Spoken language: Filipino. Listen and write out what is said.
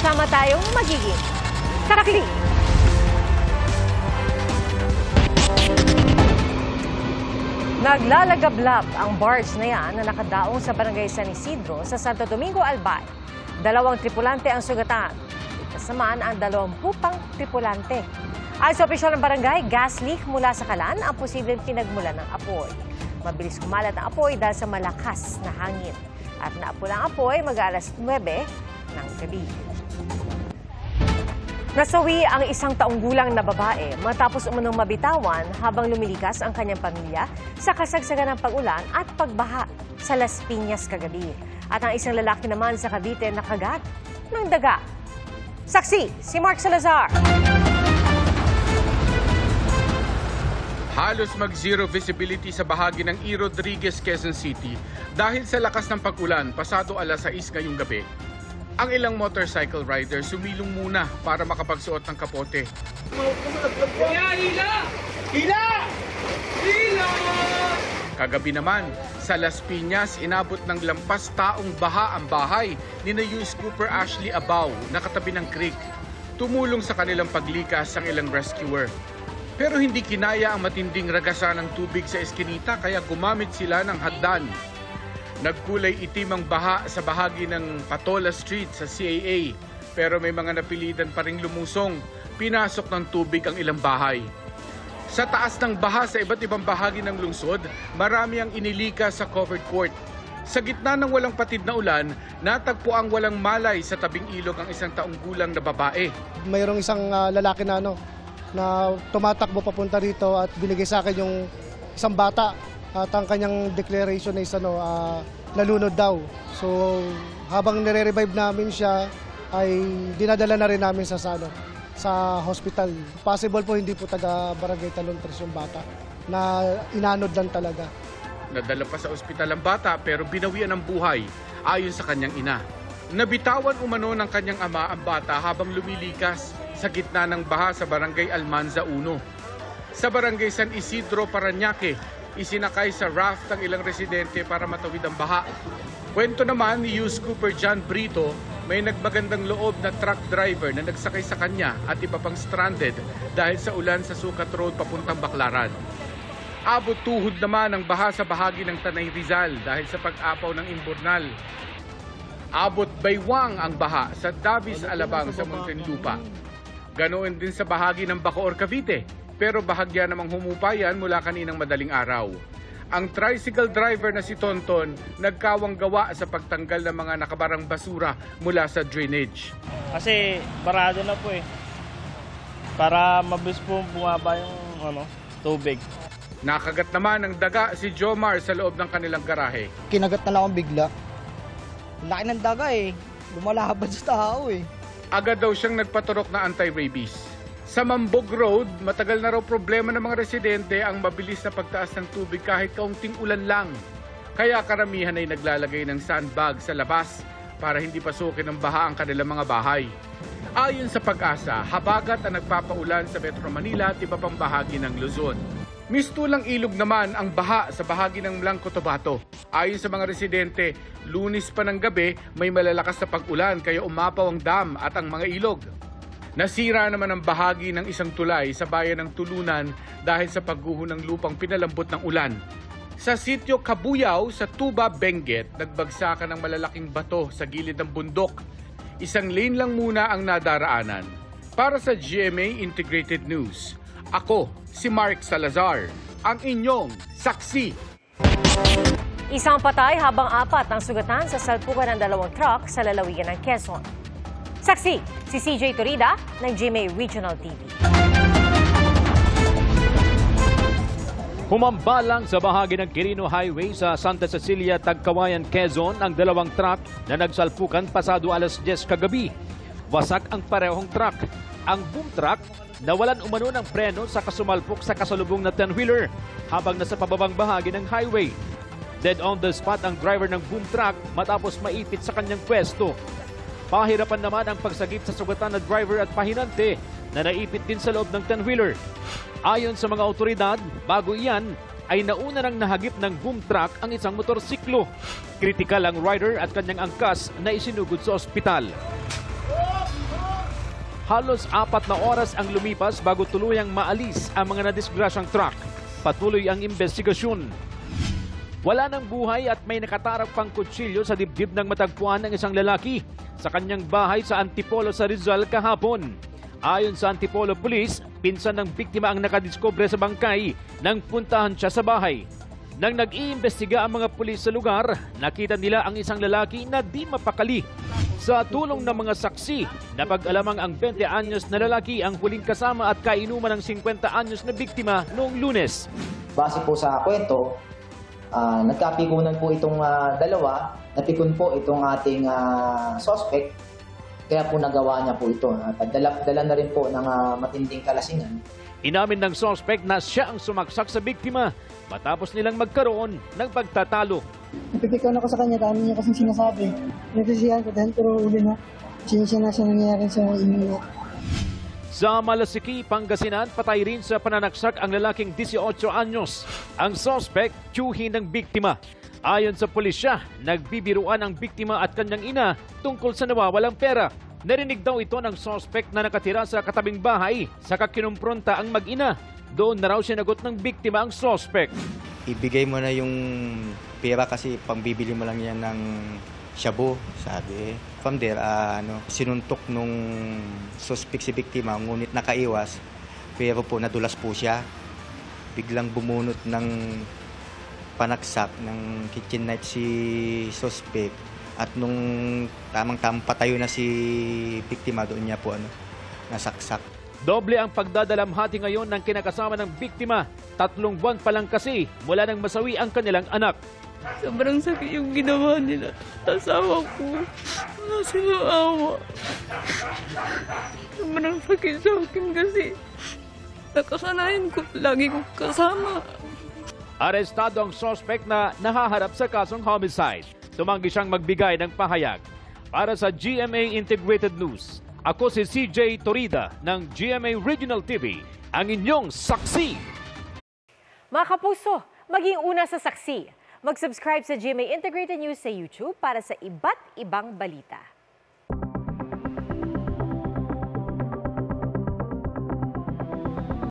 Sama-sama tayong magiging karakli. Naglalagablab ang barge na yan na nakadaong sa barangay San Isidro sa Santo Domingo, Albay. 2 tripulante ang sugatan. Kasamaan ang 20 pang tripulante. Ayon sa opisyal ng barangay, gas leak mula sa kalan ang posibleng pinagmulan ng apoy. Mabilis kumalat ang apoy dahil sa malakas na hangin. At naapula ang apoy mag-alas 9 ng gabi. Nasawi ang 1 taong gulang na babae matapos umunong mabitawan habang lumilikas ang kanyang pamilya sa kasagsagan ng pag-ulan at pagbaha sa Las Piñas kagabi. At ang isang lalaki naman sa Cavite nakagat ng daga. Saksi, si Mark Salazar. Halos mag-zero visibility sa bahagi ng E. Rodriguez, Quezon City dahil sa lakas ng pag-ulan pasado alas 6 ngayong gabi. Ang ilang motorcycle rider sumilong muna para makapagsuot ng kapote. Hila! Hila! Hila! Kagabi naman, sa Las Piñas, inabot ng lampas taong baha ang bahay ni na US Cooper Ashley Abaw na katabi ng creek. Tumulong sa kanilang paglikas ang ilang rescuer. Pero hindi kinaya ang matinding ragasan ng tubig sa eskinita kaya gumamit sila ng hagdan. Nagkulay itim ang baha sa bahagi ng Patola Street sa CAA pero may mga napilitan pa ring lumusong. Pinasok ng tubig ang ilang bahay. Sa taas ng baha sa iba't ibang bahagi ng lungsod, marami ang inilika sa covered court. Sa gitna ng walang patid na ulan, natagpo ang walang malay sa tabing ilog ang 1 taong gulang na babae. Mayroong isang lalaki na tumatakbo papunta rito at binigay sa akin yung isang bata at ang kanyang declaration is nalunod daw. So habang nire-revive namin siya ay dinadala na rin namin sa hospital. Possible po hindi po taga Barangay Talon Tres yung bata na inanod lang talaga. Nadala pa sa ospital ang bata pero binawian ng buhay ayon sa kanyang ina. Nabitawan umano ng kanyang ama ang bata habang lumilikas sa gitna ng baha sa Barangay Almanza 1. Sa Barangay San Isidro, Parañaque, isinakay sa raft ang ilang residente para matawid ang baha. Kwento naman ni US Cooper John Brito, may nagmagandang loob na truck driver na nagsakay sa kanya at iba pang stranded dahil sa ulan sa Sukat Road papuntang Baclaran. Abot tuhod naman ang baha sa bahagi ng Tanay Rizal dahil sa pag-apaw ng imburnal. Abot baywang ang baha sa Davis, Alabang sa Muntinlupa. Ganoon din sa bahagi ng Bacoor, Cavite, pero bahagya namang humupayan mula kaninang madaling araw. Ang tricycle driver na si Tonton nagkawang gawa sa pagtanggal ng mga nakabarang basura mula sa drainage. Kasi barado na po para mabilis po bumaba yung tubig. Nakagat naman ng daga si Jomar sa loob ng kanilang garahe. Kinagat na lang akong bigla. Laki ng daga lumalabas sa tao Agad daw siyang nagpaturok na anti-rabies. Sa Mambog Road, matagal na raw problema ng mga residente ang mabilis na pagtaas ng tubig kahit kaunting ulan lang. Kaya karamihan ay naglalagay ng sandbag sa labas para hindi pasukin ng baha ang kanilang mga bahay. Ayon sa Pag-asa, habagat ang nagpapaulan sa Metro Manila at iba pang bahagi ng Luzon. Mistulang ilog naman ang baha sa bahagi ng Blanco Tobato. Ayon sa mga residente, Lunes pa ng gabi may malalakas na pag-ulan kaya umapaw ang dam at ang mga ilog. Nasira naman ang bahagi ng isang tulay sa bayan ng Tulunan dahil sa pagguho ng lupang pinalambot ng ulan. Sa sitio Kabuyaw sa Tuba, Benguet, nagbagsakan ng malalaking bato sa gilid ng bundok. 1 lane lang muna ang nadaraanan. Para sa GMA Integrated News, ako si Mark Salazar, ang inyong saksi. Isang patay habang 4 ang sugatan sa salpukan ng 2 truck sa lalawigan ng Quezon. Saksi, si CJ Torida ng GMA Regional TV. Humambalang sa bahagi ng Quirino Highway sa Santa Cecilia, Tagkawayan, Quezon ang 2 truck na nagsalpukan pasado alas 10 kagabi. Wasak ang parehong truck. Ang boom truck nawalan umano ng preno sa kasumalpok sa kasalubong na 10-wheeler habang nasa pababang bahagi ng highway. Dead on the spot ang driver ng boom truck matapos maipit sa kanyang pwesto. Pahirapan naman ang pagsagip sa sugatan na driver at pahinante na naipit din sa loob ng 10-wheeler. Ayon sa mga otoridad, bago iyan ay nauna nang nahagip ng boom truck ang isang motorsiklo. Kritikal ang rider at kanyang angkas na isinugod sa ospital. Halos 4 na oras ang lumipas bago tuluyang maalis ang mga nadisgrasyang truck. Patuloy ang investigasyon. Wala ng buhay at may nakatarap pang kutsilyo sa dibdib ng matagpuan ng isang lalaki sa kanyang bahay sa Antipolo sa Rizal kahapon. Ayon sa Antipolo Police, pinsan ng biktima ang nakadiskubre sa bangkay nang puntahan siya sa bahay. Nang nag-iimbestiga ang mga pulis sa lugar, nakita nila ang isang lalaki na di mapakali. Sa tulong ng mga saksi, napag-alamang ang 20 anyos na lalaki ang huling kasama at kainuman ng 50 anyos na biktima noong Lunes. Base po sa kwento, nagkapikunan po itong dalawa, napikon po itong ating suspect, kaya po nagawa niya po ito. Dala na rin po ng matinding kalasingan. Inamin ng suspect na siya ang sumaksak sa biktima matapos nilang magkaroon ng pagtatalo. Napipikaw ako sa kanya, dami niya kasing sinasabi. Nagsisiyan ko dahil pero uli na. Sinisya na siya nangyayari sa inyo. Sa Malasiki, Pangasinan, patay rin sa pananaksak ang lalaking 18 anyos. Ang suspect, tiyuhin ng biktima. Ayon sa pulisya, nagbibiruan ang biktima at kanyang ina tungkol sa nawawalang pera. Narinig daw ito ng suspect na nakatira sa katabing bahay saka kinumpronta ang mag-ina. Doon na raw sinagot ng biktima ang suspect. Ibigay mo na yung pera kasi pambibili mo lang yan ng shabu, sabi. From there, sinuntok nung suspect si biktima, ngunit nakaiwas, pero po nadulas po siya. Biglang bumunot ng panaksak ng kitchen knife si suspect. At nung tamang-tamang patayo na si biktima, doon niya po nasaksak. Doble ang pagdadalamhati ngayon ng kinakasama ng biktima. 3 buwan pa lang kasi mula nang masawi ang kanilang anak. Sobrang sakit yung ginawa nila. Asawa ko. Wala silang awa. Sobrang sakit sa akin kasi nakasanayan ko. Lagi ko kasama. Arestado ang suspect na nahaharap sa kasong homicide. Tumanggi siyang magbigay ng pahayag. Para sa GMA Integrated News, ako si CJ Torida ng GMA Regional TV, ang inyong saksi. Mga kapuso, maging una sa saksi. Mag-subscribe sa GMA Integrated News sa YouTube para sa iba't ibang balita.